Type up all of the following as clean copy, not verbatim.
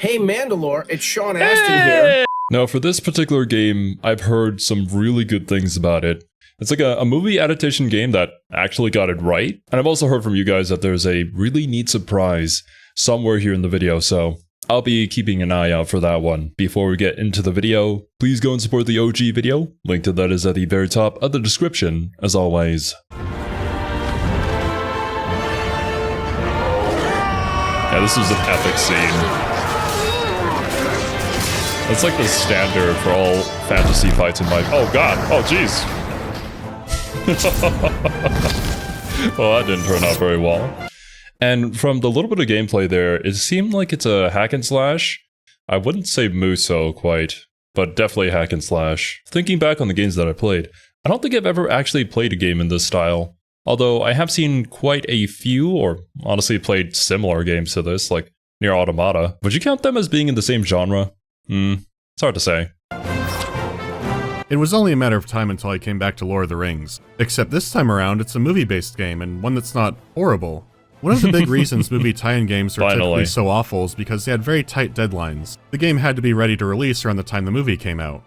Hey Mandalore, it's Sean Astin here. Now for this particular game, I've heard some really good things about it. It's like a movie adaptation game that actually got it right. And I've also heard from you guys that there's a really neat surprise somewhere here in the video, so I'll be keeping an eye out for that one. Before we get into the video, please go and support the OG video. Link to that is at the very top of the description, as always. Yeah, this was an epic scene. It's like the standard for all fantasy fights in my— oh god! Oh jeez! Well, that didn't turn out very well. And from the little bit of gameplay there, it seemed like it's a hack and slash. I wouldn't say Muso quite, but definitely hack and slash. Thinking back on the games that I played, I don't think I've ever actually played a game in this style. Although I have seen quite a few, or honestly played similar games to this, like Nier Automata. Would you count them as being in the same genre? It's hard to say. It was only a matter of time until I came back to Lord of the Rings. Except this time around, it's a movie-based game, and one that's not horrible. One of the big reasons movie tie-in games are typically so awful is because they had very tight deadlines. The game had to be ready to release around the time the movie came out.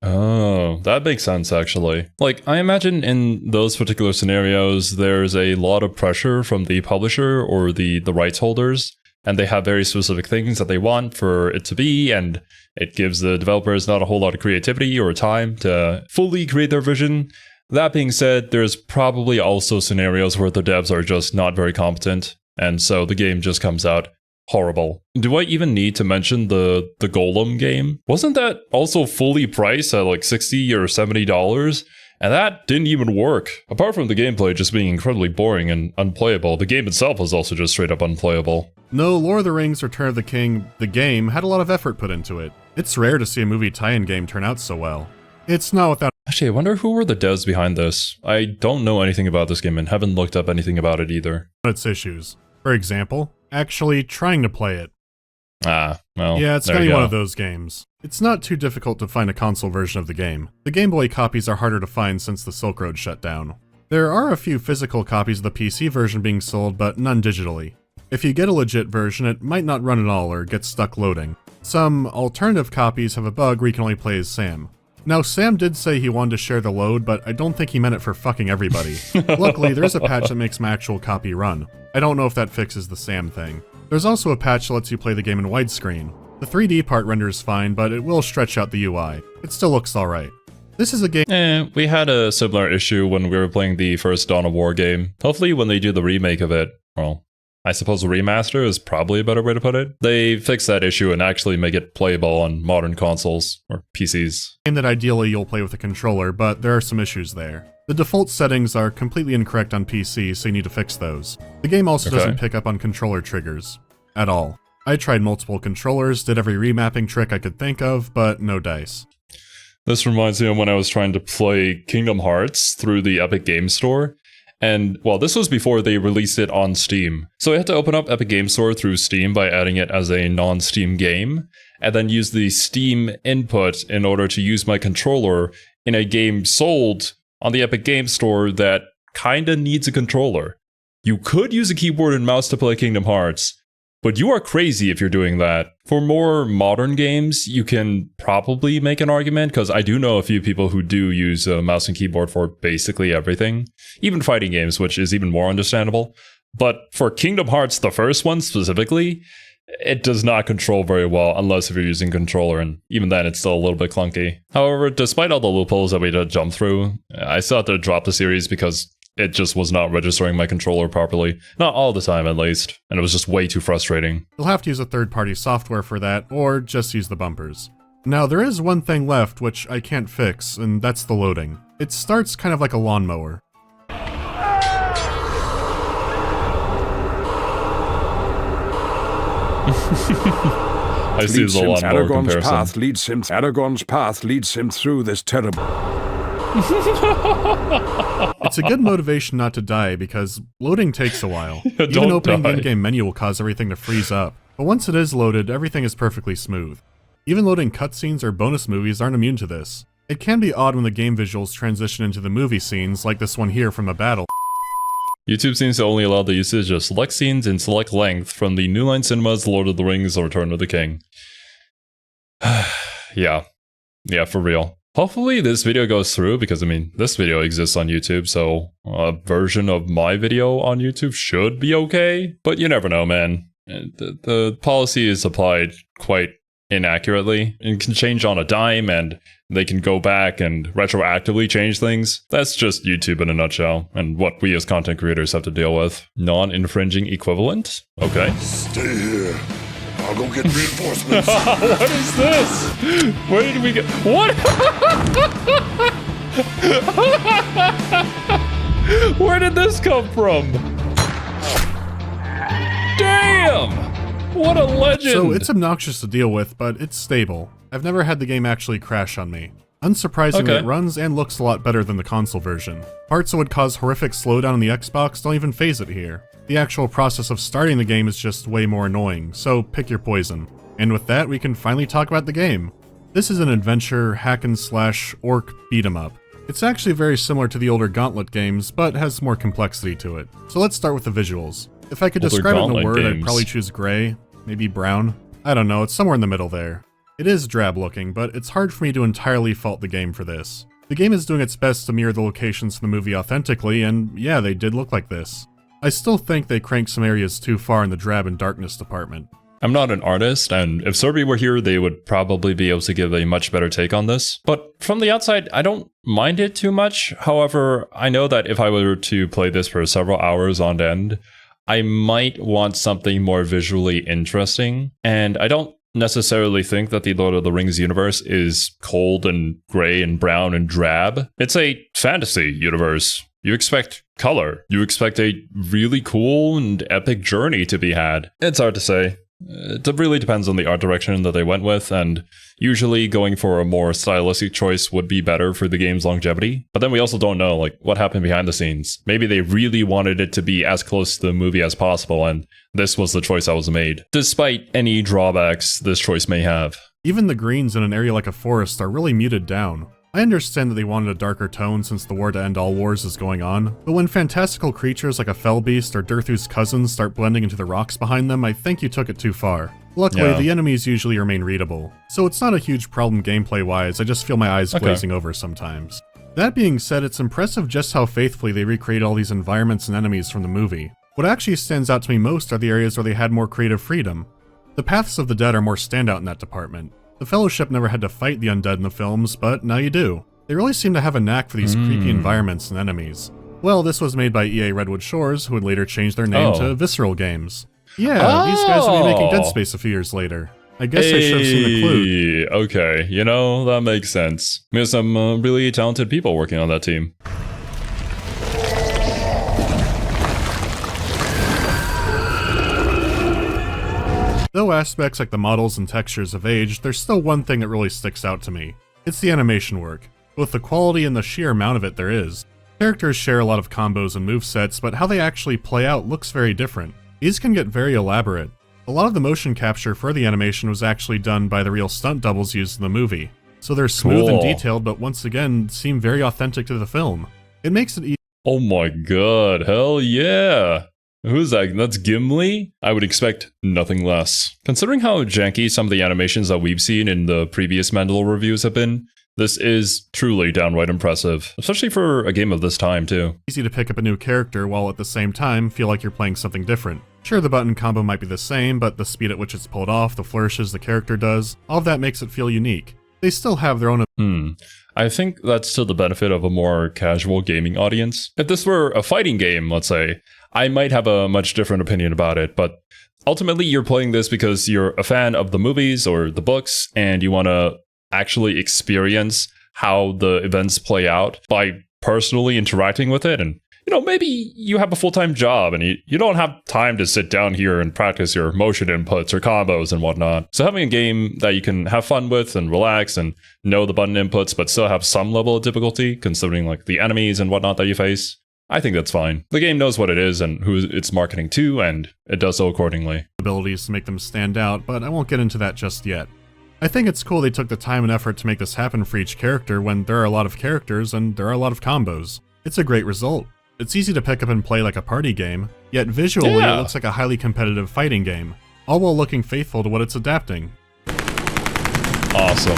Oh, that makes sense actually. Like, I imagine in those particular scenarios, there's a lot of pressure from the publisher or the rights holders, and they have very specific things that they want for it to be, and it gives the developers not a whole lot of creativity or time to fully create their vision. That being said, there's probably also scenarios where the devs are just not very competent, and so the game just comes out horrible. Do I even need to mention the Golem game? Wasn't that also fully priced at like $60 or $70? And that didn't even work. Apart from the gameplay just being incredibly boring and unplayable, the game itself was also just straight up unplayable. No, Lord of the Rings Return of the King, the game, had a lot of effort put into it. It's rare to see a movie tie-in game turn out so well. It's not without— Actually, I wonder who were the devs behind this. I don't know anything about this game and haven't looked up anything about it either. its issues. For example, actually trying to play it. Ah, well, yeah, it's gonna be one of those games. It's not too difficult to find a console version of the game. The Game Boy copies are harder to find since the Silk Road shut down. There are a few physical copies of the PC version being sold, but none digitally. If you get a legit version, it might not run at all or get stuck loading. Some alternative copies have a bug where you can only play as Sam. Now, Sam did say he wanted to share the load, but I don't think he meant it for fucking everybody. Luckily, there's a patch that makes my actual copy run. I don't know if that fixes the Sam thing. There's also a patch that lets you play the game in widescreen. The 3D part renders fine, but it will stretch out the UI. It still looks alright. This is a game— we had a similar issue when we were playing the first Dawn of War game. Hopefully when they do the remake of it, well, I suppose the remaster is probably a better way to put it. They fix that issue and actually make it playable on modern consoles, or PCs. Game that ideally you'll play with a controller, but there are some issues there. The default settings are completely incorrect on PC, so you need to fix those. The game also doesn't pick up on controller triggers. At all. I tried multiple controllers, did every remapping trick I could think of, but no dice. This reminds me of when I was trying to play Kingdom Hearts through the Epic Game Store. And, well, this was before they released it on Steam. So I had to open up Epic Game Store through Steam by adding it as a non-Steam game, and then use the Steam input in order to use my controller in a game sold on the Epic Game Store that kinda needs a controller. You could use a keyboard and mouse to play Kingdom Hearts, but you are crazy if you're doing that. For more modern games, you can probably make an argument, because I do know a few people who do use a mouse and keyboard for basically everything. Even fighting games, which is even more understandable. But for Kingdom Hearts, the first one specifically, it does not control very well unless if you're using a controller, and even then it's still a little bit clunky. However, despite all the loopholes that we had to jump through, I still had to drop the series because it just was not registering my controller properly. Not all the time, at least. And it was just way too frustrating. You'll have to use a third-party software for that, or just use the bumpers. Now, there is one thing left which I can't fix, and that's the loading. It starts kind of like a lawnmower. I see the lawnmower comparison. Aragorn's path leads him through this terrible— It's a good motivation not to die, because loading takes a while. Even opening the in-game menu will cause everything to freeze up. But once it is loaded, everything is perfectly smooth. Even loading cutscenes or bonus movies aren't immune to this. It can be odd when the game visuals transition into the movie scenes, like this one here from the battle. YouTube seems to only allow the usage of select scenes in select length from the New Line Cinema's Lord of the Rings or Return of the King. Yeah, for real. Hopefully this video goes through because, I mean, this video exists on YouTube, so a version of my video on YouTube should be okay. But you never know, man. The policy is applied quite inaccurately and can change on a dime, and they can go back and retroactively change things. That's just YouTube in a nutshell, and what we as content creators have to deal with. Non-infringing equivalent? Okay. Stay here. I'll go get reinforcements. What is this? Where did we get? What? Where did this come from? Damn! What a legend! So it's obnoxious to deal with, but it's stable. I've never had the game actually crash on me. Unsurprisingly, It runs and looks a lot better than the console version. Parts that would cause horrific slowdown on the Xbox don't even phase it here. The actual process of starting the game is just way more annoying, so pick your poison. And with that, we can finally talk about the game. This is an adventure, hack-and-slash, orc beat-em-up. It's actually very similar to the older Gauntlet games, but has more complexity to it. So let's start with the visuals. If I could describe it in a word, I'd probably choose gray, maybe brown. I don't know, it's somewhere in the middle there. It is drab looking, but it's hard for me to entirely fault the game for this. The game is doing its best to mirror the locations from the movie authentically, and yeah, they did look like this. I still think they cranked some areas too far in the drab and darkness department. I'm not an artist, and if Serby were here, they would probably be able to give a much better take on this. But from the outside, I don't mind it too much. However, I know that if I were to play this for several hours on end, I might want something more visually interesting, and I don't necessarily think that the Lord of the Rings universe is cold and gray and brown and drab. It's a fantasy universe. You expect color. You expect a really cool and epic journey to be had. It's hard to say. It really depends on the art direction that they went with, and usually going for a more stylistic choice would be better for the game's longevity. But then we also don't know, like, what happened behind the scenes. Maybe they really wanted it to be as close to the movie as possible, and this was the choice that was made, despite any drawbacks this choice may have. Even the greens in an area like a forest are really muted down. I understand that they wanted a darker tone since the war to end all wars is going on, but when fantastical creatures like a fell beast or Durthu's cousins start blending into the rocks behind them, I think you took it too far. Luckily, the enemies usually remain readable, so it's not a huge problem gameplay-wise, I just feel my eyes glazing over sometimes. That being said, it's impressive just how faithfully they recreate all these environments and enemies from the movie. What actually stands out to me most are the areas where they had more creative freedom. The Paths of the Dead are more standout in that department. The Fellowship never had to fight the undead in the films, but now you do. They really seem to have a knack for these creepy environments and enemies. Well, this was made by EA Redwood Shores, who would later change their name to Visceral Games. Yeah, these guys will be making Dead Space a few years later. I guess I should have seen the clue. Okay, you know, that makes sense. We have some really talented people working on that team. Though aspects like the models and textures have aged, there's still one thing that really sticks out to me. It's the animation work, both the quality and the sheer amount of it there is. Characters share a lot of combos and movesets, but how they actually play out looks very different. These can get very elaborate. A lot of the motion capture for the animation was actually done by the real stunt doubles used in the movie, so they're smooth and detailed, but once again, seem very authentic to the film. It makes it easy. Oh my god, hell yeah! Who's that? That's Gimli? I would expect nothing less. Considering how janky some of the animations that we've seen in the previous Mandalore reviews have been, this is truly downright impressive, especially for a game of this time too. Easy to pick up a new character while at the same time feel like you're playing something different. Sure, the button combo might be the same, but the speed at which it's pulled off, the flourishes the character does, all of that makes it feel unique. They still have their own. I think that's to the benefit of a more casual gaming audience. If this were a fighting game, let's say, I might have a much different opinion about it, but ultimately you're playing this because you're a fan of the movies or the books, and you want to actually experience how the events play out by personally interacting with it. And, you know, maybe you have a full-time job and you don't have time to sit down here and practice your motion inputs or combos and whatnot. So having a game that you can have fun with and relax and know the button inputs, but still have some level of difficulty, considering like the enemies and whatnot that you face, I think that's fine. The game knows what it is and who it's marketing to, and it does so accordingly. Abilities to make them stand out, but I won't get into that just yet. I think it's cool they took the time and effort to make this happen for each character when there are a lot of characters and there are a lot of combos. It's a great result. It's easy to pick up and play like a party game, yet visually it looks like a highly competitive fighting game, all while looking faithful to what it's adapting. Awesome.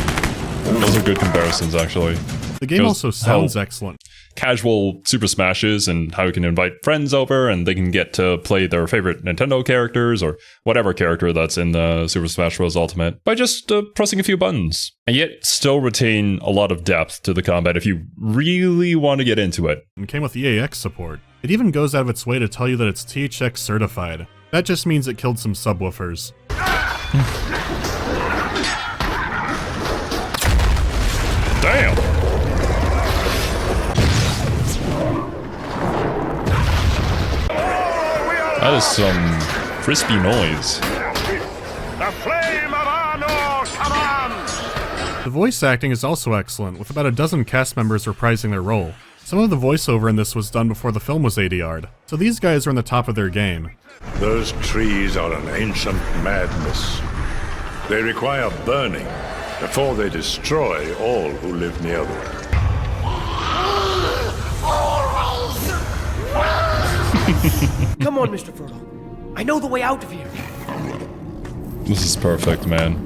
Those are good comparisons, actually. The game also sounds excellent. Casual Super Smashes and how you can invite friends over and they can get to play their favorite Nintendo characters or whatever character that's in the Super Smash Bros. Ultimate by just pressing a few buttons. And yet still retain a lot of depth to the combat if you really want to get into it. And came with EAX support. It even goes out of its way to tell you that it's THX certified. That just means it killed some subwoofers. Damn! That is some crispy noise. The flame of Arnor commands! The voice acting is also excellent, with about a dozen cast members reprising their role. Some of the voiceover in this was done before the film was ADR'd, so these guys are on the top of their game. Those trees are an ancient madness. They require burning before they destroy all who live near them. Come on, Mr. Frodo. I know the way out of here. This is perfect, man.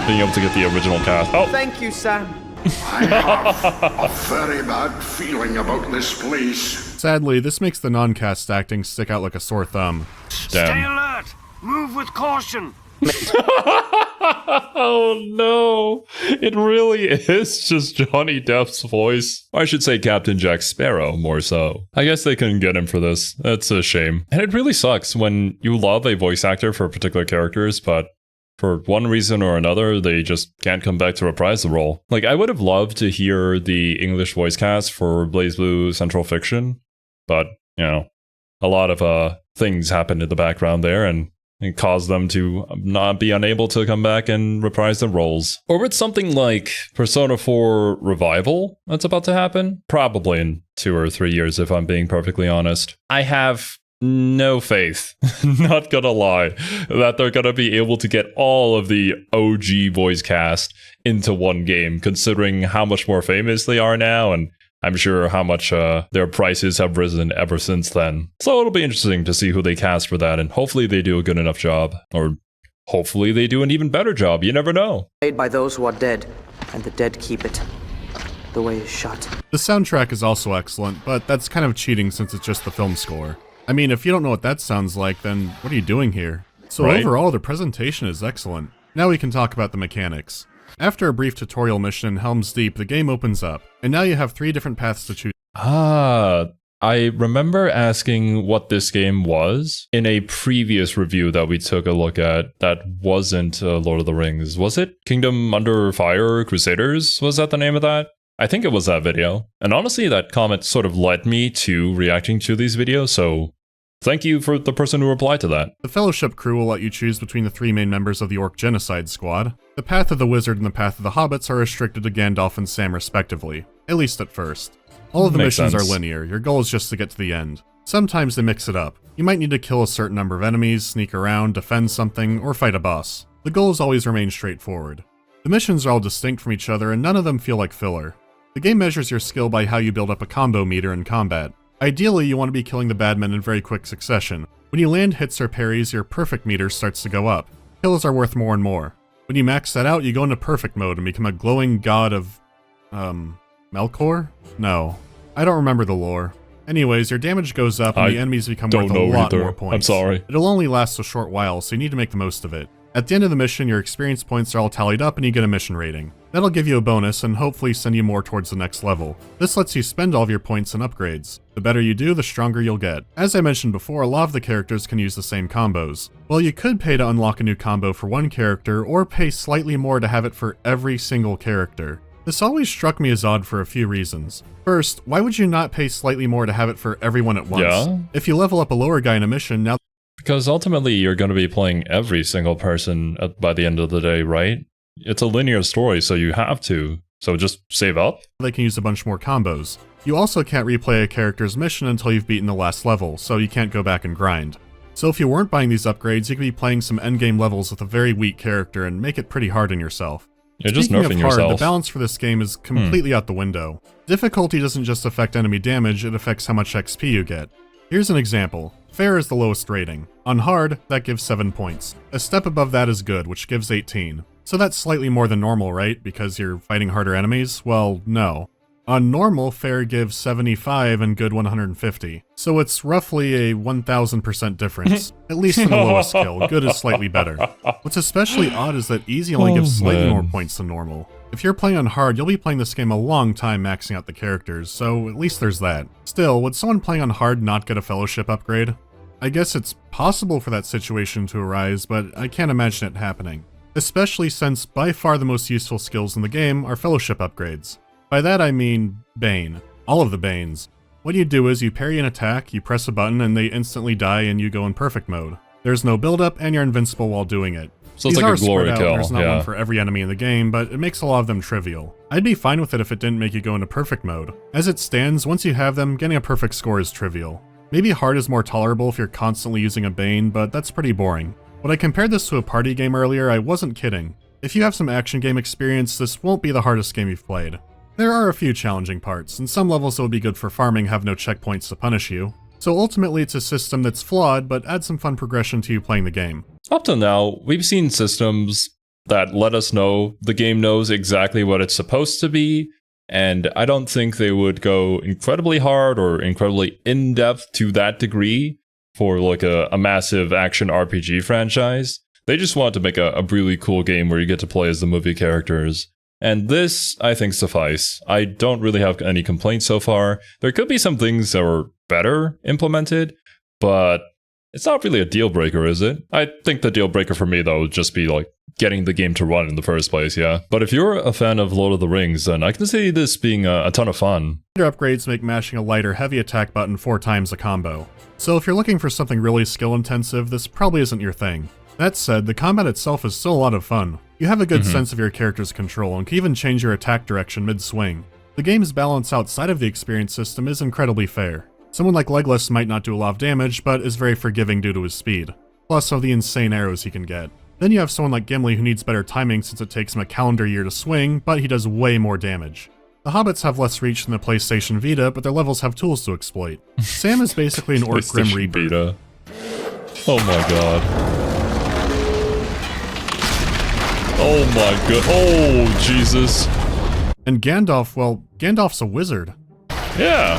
Being able to get the original cast. Oh! Thank you, Sam. I have a very bad feeling about this place. Sadly, this makes the non-cast acting stick out like a sore thumb. Damn. alert! Move with caution! Oh no! It really is just Johnny Depp's voice. Or I should say Captain Jack Sparrow, more so. I guess they couldn't get him for this. That's a shame. And it really sucks when you love a voice actor for particular characters, but for one reason or another, they just can't come back to reprise the role. Like, I would have loved to hear the English voice cast for BlazBlue Central Fiction, but, you know, a lot of things happened in the background there, and it caused them to not be unable to come back and reprise the roles. Or with something like Persona 4 Revival that's about to happen, probably in 2 or 3 years if I'm being perfectly honest. I have no faith, not gonna lie, that they're gonna be able to get all of the OG voice cast into one game, considering how much more famous they are now, and I'm sure how much their prices have risen ever since then. So it'll be interesting to see who they cast for that, and hopefully they do a good enough job. Or hopefully they do an even better job, you never know. Made by those who are dead, and the dead keep it. The way is shut. The soundtrack is also excellent, but that's kind of cheating since it's just the film score. I mean, if you don't know what that sounds like, then what are you doing here? So Right. Overall, the presentation is excellent. Now we can talk about the mechanics. After a brief tutorial mission in Helm's Deep, the game opens up, and now you have 3 different paths to choose. I remember asking what this game was in a previous review that we took a look at that wasn't Lord of the Rings. Was it Kingdom Under Fire Crusaders? Was that the name of that? I think it was that video. And honestly, that comment sort of led me to reacting to these videos, so thank you for the person who replied to that. The Fellowship crew will let you choose between the 3 main members of the Orc Genocide Squad. The Path of the Wizard and the Path of the Hobbits are restricted to Gandalf and Sam respectively, at least at first. All of the Makes missions sense. are linear, your goal is just to get to the end. Sometimes they mix it up. You might need to kill a certain number of enemies, sneak around, defend something, or fight a boss. The goals always remain straightforward. The missions are all distinct from each other and none of them feel like filler. The game measures your skill by how you build up a combo meter in combat. Ideally, you want to be killing the bad men in very quick succession. When you land hits or parries, your perfect meter starts to go up. Kills are worth more and more. When you max that out, you go into perfect mode and become a glowing god of... Melkor? No. I don't remember the lore. Anyways, your damage goes up and I the enemies become don't worth a know lot either. more points. I'm sorry. It'll only last a short while, so you need to make the most of it. At the end of the mission, your experience points are all tallied up and you get a mission rating. That'll give you a bonus and hopefully send you more towards the next level. This lets you spend all of your points and upgrades. The better you do, the stronger you'll get. As I mentioned before, a lot of the characters can use the same combos. Well, you could pay to unlock a new combo for one character, or pay slightly more to have it for every single character. This always struck me as odd for a few reasons. First, why would you not pay slightly more to have it for everyone at once? Yeah. If you level up a lower guy in a mission, now Because ultimately, you're going to be playing every single person by the end of the day, right? It's a linear story, so you have to. So just save up? they can use a bunch more combos. You also can't replay a character's mission until you've beaten the last level, so you can't go back and grind. So if you weren't buying these upgrades, you could be playing some endgame levels with a very weak character and make it pretty hard on yourself. You're just Speaking nerfing of hard, yourself. the balance for this game is completely out the window. Difficulty doesn't just affect enemy damage, it affects how much XP you get. Here's an example. Fair is the lowest rating. On hard, that gives 7 points. A step above that is good, which gives 18. So that's slightly more than normal, right? Because you're fighting harder enemies? Well, no. On normal, fair gives 75 and good 150. So it's roughly a 1000% difference. At least in the lowest skill, good is slightly better. What's especially odd is that easy only gives slightly more points than normal. If you're playing on hard, you'll be playing this game a long time maxing out the characters, so at least there's that. Still, would someone playing on hard not get a fellowship upgrade? I guess it's possible for that situation to arise, but I can't imagine it happening. Especially since by far the most useful skills in the game are fellowship upgrades. By that I mean Bane. All of the Banes. What you do is you parry an attack, you press a button, and they instantly die and you go in perfect mode. There's no build-up, and you're invincible while doing it. So it's These like are a glory spread out, kill, there's not yeah. one for every enemy in the game, but it makes a lot of them trivial. I'd be fine with it if it didn't make you go into perfect mode. As it stands, once you have them, getting a perfect score is trivial. Maybe hard is more tolerable if you're constantly using a Bane, but that's pretty boring. When I compared this to a party game earlier, I wasn't kidding. If you have some action game experience, this won't be the hardest game you've played. There are a few challenging parts, and some levels that would be good for farming have no checkpoints to punish you. So ultimately it's a system that's flawed, but adds some fun progression to you playing the game. Up till now, we've seen systems that let us know the game knows exactly what it's supposed to be, and I don't think they would go incredibly hard or incredibly in-depth to that degree for like a massive action RPG franchise. They just want to make a really cool game where you get to play as the movie characters. And this, I think, suffice. I don't really have any complaints so far. There could be some things that were better implemented, but it's not really a deal breaker, is it? I think the deal breaker for me, though, would just be like getting the game to run in the first place, yeah? But if you're a fan of Lord of the Rings, then I can see this being a ton of fun. Your upgrades make mashing a light or heavy attack button 4 times a combo. So if you're looking for something really skill intensive, this probably isn't your thing. That said, the combat itself is still a lot of fun. You have a good sense of your character's control and can even change your attack direction mid-swing. The game's balance outside of the experience system is incredibly fair. Someone like Legolas might not do a lot of damage, but is very forgiving due to his speed, plus of the insane arrows he can get. Then you have someone like Gimli who needs better timing since it takes him a calendar year to swing, but he does way more damage. The hobbits have less reach than the PlayStation Vita, but their levels have tools to exploit. Sam is basically an Orc Grim PlayStation Reaper. Vita. Oh my god. Oh my god. Oh, Jesus. And Gandalf, well, Gandalf's a wizard. Yeah.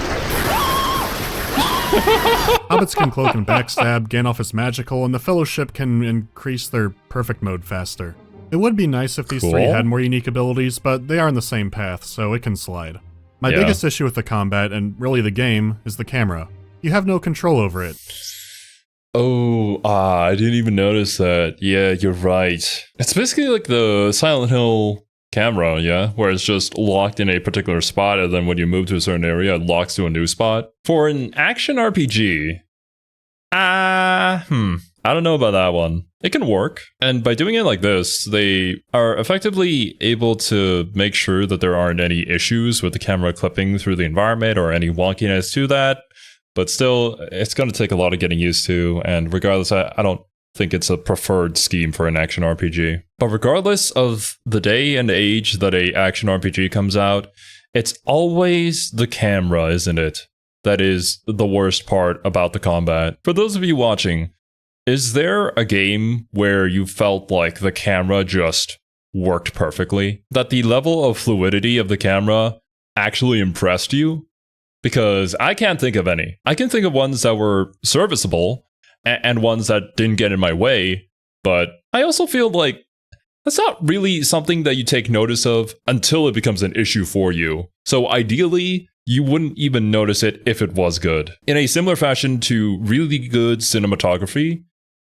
Hobbits can cloak and backstab, Gandalf is magical, and the Fellowship can increase their perfect mode faster. It would be nice if these three had more unique abilities, but they are on the same path, so it can slide. My biggest issue with the combat, and really the game, is the camera. You have no control over it. Oh, I didn't even notice that. Yeah, you're right. It's basically like the Silent Hill camera, yeah? Where it's just locked in a particular spot, and then when you move to a certain area, it locks to a new spot. For an action RPG, I don't know about that one. It can work, and by doing it like this, they are effectively able to make sure that there aren't any issues with the camera clipping through the environment or any wonkiness to that. But still, it's going to take a lot of getting used to, and regardless, I don't think it's a preferred scheme for an action RPG. But regardless of the day and age that a action RPG comes out, it's always the camera, isn't it? That is the worst part about the combat. For those of you watching, is there a game where you felt like the camera just worked perfectly? That the level of fluidity of the camera actually impressed you? Because I can't think of any. I can think of ones that were serviceable and ones that didn't get in my way, but I also feel like that's not really something that you take notice of until it becomes an issue for you. So ideally, you wouldn't even notice it if it was good. In a similar fashion to really good cinematography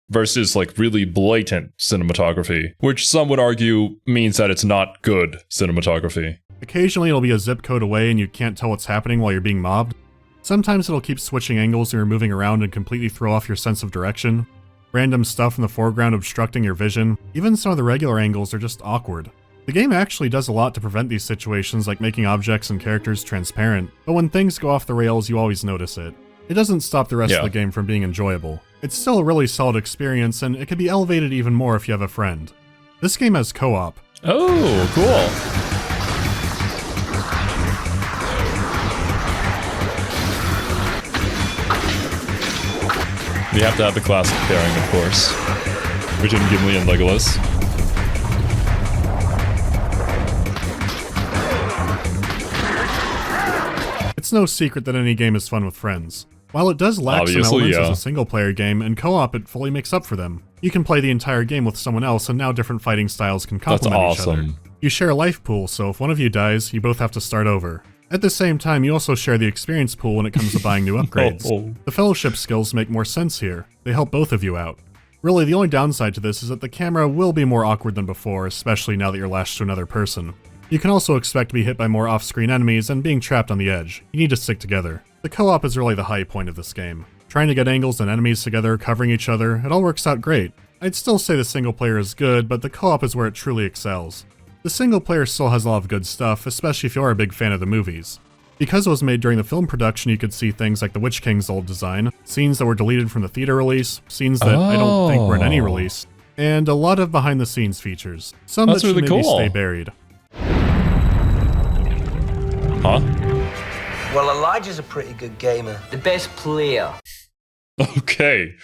versus like really blatant cinematography, which some would argue means that it's not good cinematography. Occasionally it'll be a zip code away and you can't tell what's happening while you're being mobbed. Sometimes it'll keep switching angles and you're moving around and completely throw off your sense of direction. Random stuff in the foreground obstructing your vision. Even some of the regular angles are just awkward. The game actually does a lot to prevent these situations, like making objects and characters transparent, but when things go off the rails you always notice it. It doesn't stop the rest of the game from being enjoyable. It's still a really solid experience and it can be elevated even more if you have a friend. This game has co-op. Oh, cool. We have to have the classic pairing, of course. Richard, Gimli, and Legolas. It's no secret that any game is fun with friends. While it does lack some elements as a single-player game, in co-op it fully makes up for them. You can play the entire game with someone else, and now different fighting styles can complement each other. You share a life pool, so if one of you dies, you both have to start over. At the same time, you also share the experience pool when it comes to buying new upgrades. The fellowship skills make more sense here. They help both of you out. Really, the only downside to this is that the camera will be more awkward than before, especially now that you're lashed to another person. You can also expect to be hit by more off-screen enemies and being trapped on the edge. You need to stick together. The co-op is really the high point of this game. Trying to get angles and enemies together, covering each other, it all works out great. I'd still say the single player is good, but the co-op is where it truly excels. The single player still has a lot of good stuff, especially if you are a big fan of the movies. Because it was made during the film production, you could see things like the Witch King's old design, scenes that were deleted from the theater release, scenes that I don't think were in any release, and a lot of behind-the-scenes features. Some that should maybe stay buried. Huh? Well, Elijah's a pretty good gamer. The best player. Okay,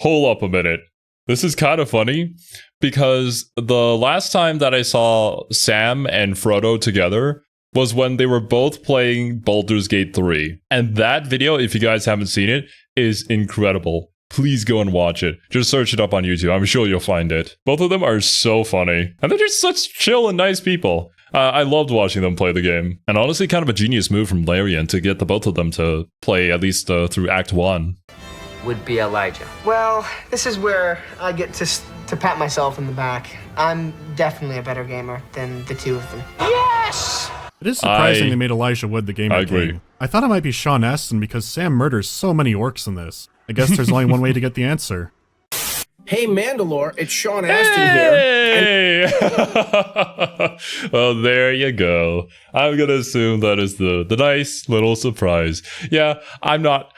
hold up a minute. This is kind of funny, because the last time that I saw Sam and Frodo together was when they were both playing Baldur's Gate 3. And that video, if you guys haven't seen it, is incredible. Please go and watch it. Just search it up on YouTube. I'm sure you'll find it. Both of them are so funny. And they're just such chill and nice people. I loved watching them play the game. And honestly, kind of a genius move from Larian to get the both of them to play at least through Act 1. Would be Elijah. Well, this is where I get to pat myself in the back. I'm definitely a better gamer than the two of them. Yes! It is surprising they made Elijah Wood the gamer king. I thought it might be Sean Astin because Sam murders so many orcs in this. I guess there's only one way to get the answer. Hey, Mandalore, it's Sean Astin here. Well, there you go. I'm gonna assume that is the nice little surprise. Yeah, I'm not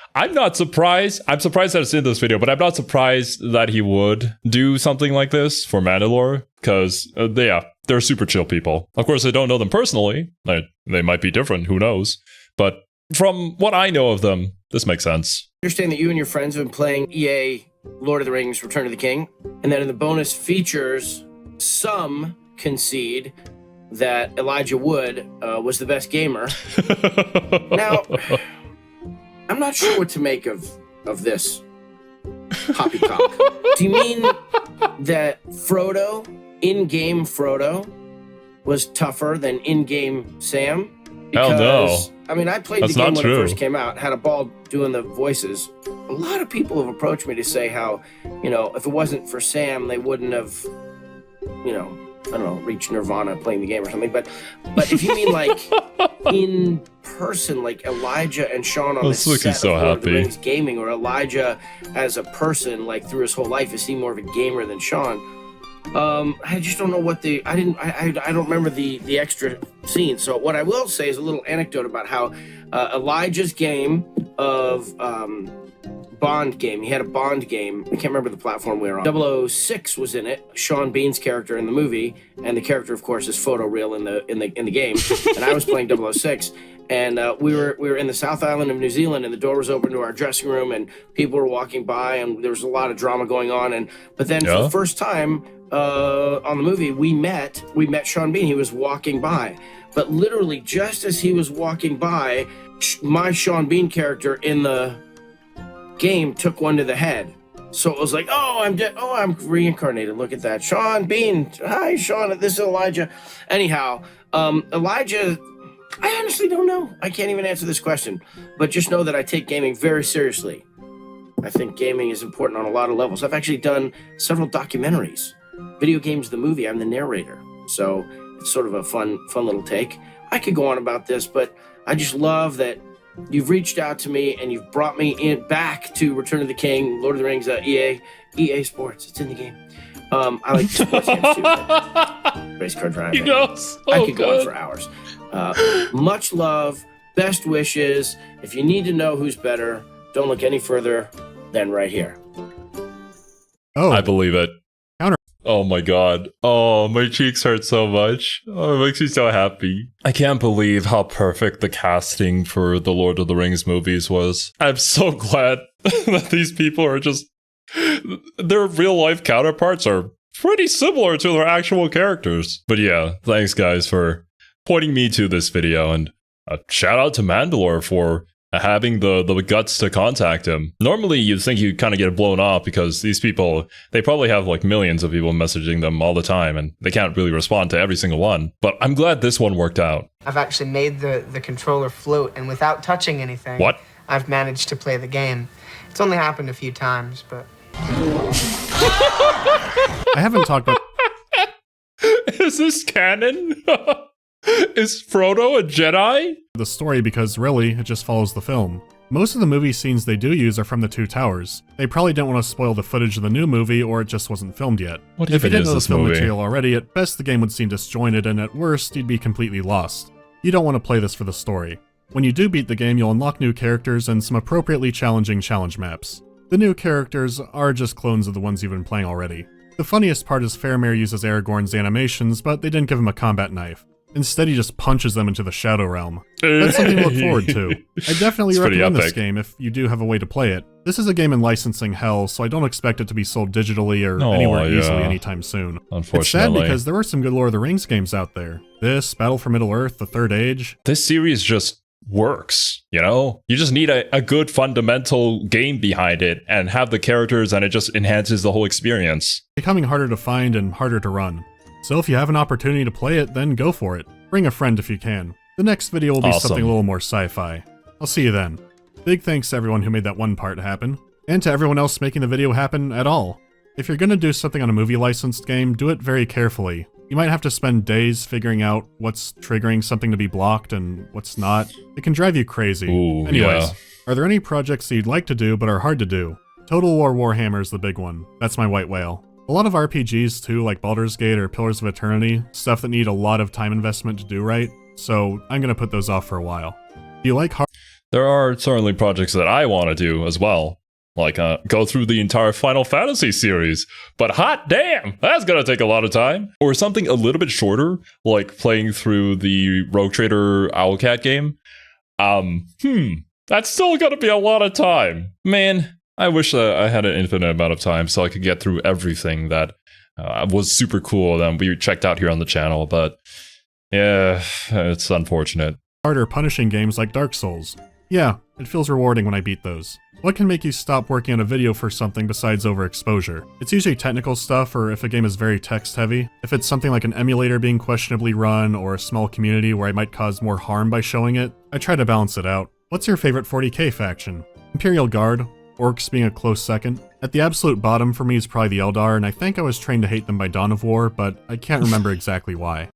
surprised. I'm surprised that it's in this video, but I'm not surprised that he would do something like this for Mandalore, because they're super chill people. Of course, I don't know them personally. They might be different, who knows? But from what I know of them, this makes sense. I understand that you and your friends have been playing EA Lord of the Rings Return of the King, and that in the bonus features, some concede that Elijah Wood was the best gamer. Now, I'm not sure what to make of this poppycock. Do you mean that Frodo, in-game Frodo, was tougher than in-game Sam? Hell no. I mean, I played the game when it first came out, had a ball doing the voices. A lot of people have approached me to say how, if it wasn't for Sam, they wouldn't have, I don't know, reached Nirvana playing the game or something. But if you mean like in person, like Elijah and Sean on the set of Lord of the Rings gaming, or Elijah as a person, like through his whole life, is he more of a gamer than Sean? I just don't know what I don't remember the extra scenes. So what I will say is a little anecdote about how Elijah's game of Bond game. He had a Bond game. I can't remember the platform we were on. 006 was in it. Sean Bean's character in the movie, and the character, of course, is photoreal in the game. And I was playing 006. And we were in the South Island of New Zealand, and the door was open to our dressing room, and people were walking by, and there was a lot of drama going on. But then for the first time on the movie, we met Sean Bean. He was walking by, but literally just as he was walking by, my Sean Bean character in the game took one to the head. So it was like, oh, I'm dead. Oh, I'm reincarnated. Look at that, Sean Bean. Hi, Sean. This is Elijah. Anyhow, Elijah. I honestly don't know. I can't even answer this question, but just know that I take gaming very seriously. I think gaming is important on a lot of levels. I've actually done several documentaries. Video Games the Movie, I'm the narrator. So it's sort of a fun little take. I could go on about this, but I just love that you've reached out to me and you've brought me back to Return of the King, Lord of the Rings, EA Sports. It's in the game. I like sports games too. Race car driving. I could go on for hours. Much love, best wishes. If you need to know who's better, don't look any further than right here. Oh, I believe it. Oh my god. Oh, my cheeks hurt so much. Oh, it makes me so happy. I can't believe how perfect the casting for the Lord of the Rings movies was. I'm so glad that these people are just... their real-life counterparts are pretty similar to their actual characters. But yeah, thanks guys for pointing me to this video, and a shout out to Mandalore for having the guts to contact him. Normally, you'd think you'd kind of get blown off because these people, they probably have like millions of people messaging them all the time and they can't really respond to every single one. But I'm glad this one worked out. I've actually made the controller float, and without touching anything, What? I've managed to play the game. It's only happened a few times, but... I haven't talked about... Is this canon? Is Frodo a Jedi? the story because really, it just follows the film. Most of the movie scenes they do use are from the Two Towers. They probably didn't want to spoil the footage of the new movie, or it just wasn't filmed yet. What If you even didn't is know the this film movie? material already, at best the game would seem disjointed, and at worst, you'd be completely lost. You don't want to play this for the story. When you do beat the game, you'll unlock new characters and some appropriately challenging challenge maps. The new characters are just clones of the ones you've been playing already. The funniest part is Faramir uses Aragorn's animations, but they didn't give him a combat knife. Instead, he just punches them into the Shadow Realm. That's something to look forward to. I definitely It's pretty recommend this epic. game if you do have a way to play it. This is a game in licensing hell, so I don't expect it to be sold digitally or Oh, anywhere easily yeah. anytime soon. It's sad Unfortunately. because there were some good Lord of the Rings games out there. This, Battle for Middle-earth, The Third Age. This series just works, you know? You just need a good fundamental game behind it and have the characters, and it just enhances the whole experience. Becoming harder to find and harder to run. So if you have an opportunity to play it, then go for it. Bring a friend if you can. The next video will be Awesome. something a little more sci-fi. I'll see you then. Big thanks to everyone who made that one part happen, and to everyone else making the video happen at all. If you're gonna do something on a movie licensed game, do it very carefully. You might have to spend days figuring out what's triggering something to be blocked and what's not. It can drive you crazy. Ooh, Anyways, yeah. are there any projects that you'd like to do but are hard to do? Total War Warhammer is the big one. That's my white whale. A lot of RPGs too, like Baldur's Gate or Pillars of Eternity, stuff that need a lot of time investment to do right, so I'm gonna put those off for a while. Do you like hard There are certainly projects that I want to do as well. Like, go through the entire Final Fantasy series. But hot damn, that's gonna take a lot of time. Or something a little bit shorter, like playing through the Rogue Trader Owlcat game. That's still gonna be a lot of time. Man, I wish I had an infinite amount of time so I could get through everything that was super cool that we checked out here on the channel. But yeah, it's unfortunate. harder punishing games like Dark Souls? Yeah, it feels rewarding when I beat those. What can make you stop working on a video for something besides overexposure? It's usually technical stuff, or if a game is very text heavy. If it's something like an emulator being questionably run, or a small community where I might cause more harm by showing it, I try to balance it out. What's your favorite 40k faction? Imperial Guard, Orcs being a close second. At the absolute bottom for me is probably the Eldar, and I think I was trained to hate them by Dawn of War, but I can't remember exactly why.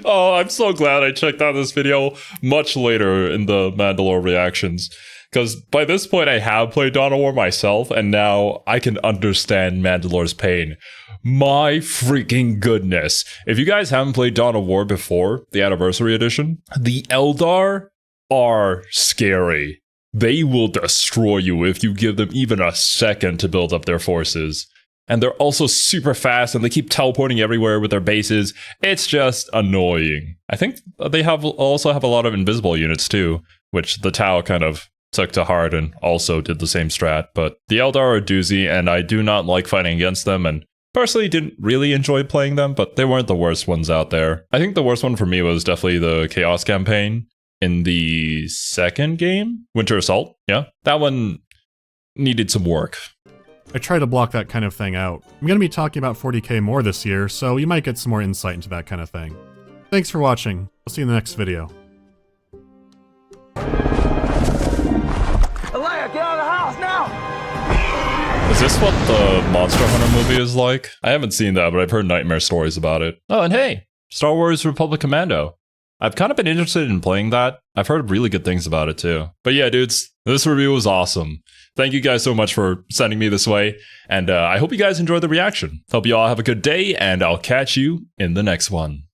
Oh, I'm so glad I checked out this video much later in the Mandalore reactions. Because by this point I have played Dawn of War myself, and now I can understand Mandalore's pain. My freaking goodness. If you guys haven't played Dawn of War before, the Anniversary Edition, the Eldar are scary. They will destroy you if you give them even a second to build up their forces. And they're also super fast, and they keep teleporting everywhere with their bases. It's just annoying. I think they also have a lot of invisible units too, which the Tau kind of took to heart and also did the same strat. But the Eldar are a doozy, and I do not like fighting against them, and personally didn't really enjoy playing them, but they weren't the worst ones out there. I think the worst one for me was definitely the Chaos campaign in the second game, Winter Assault. Yeah, that one needed some work. I try to block that kind of thing out. I'm going to be talking about 40k more this year, so you might get some more insight into that kind of thing. Thanks for watching. I'll see you in the next video. Alea, get out of the house now! Is this what the Monster Hunter movie is like? I haven't seen that, but I've heard nightmare stories about it. Oh, and hey, Star Wars Republic Commando. I've kind of been interested in playing that. I've heard really good things about it too. But yeah, dudes, this review was awesome. Thank you guys so much for sending me this way, and I hope you guys enjoyed the reaction. Hope you all have a good day, and I'll catch you in the next one.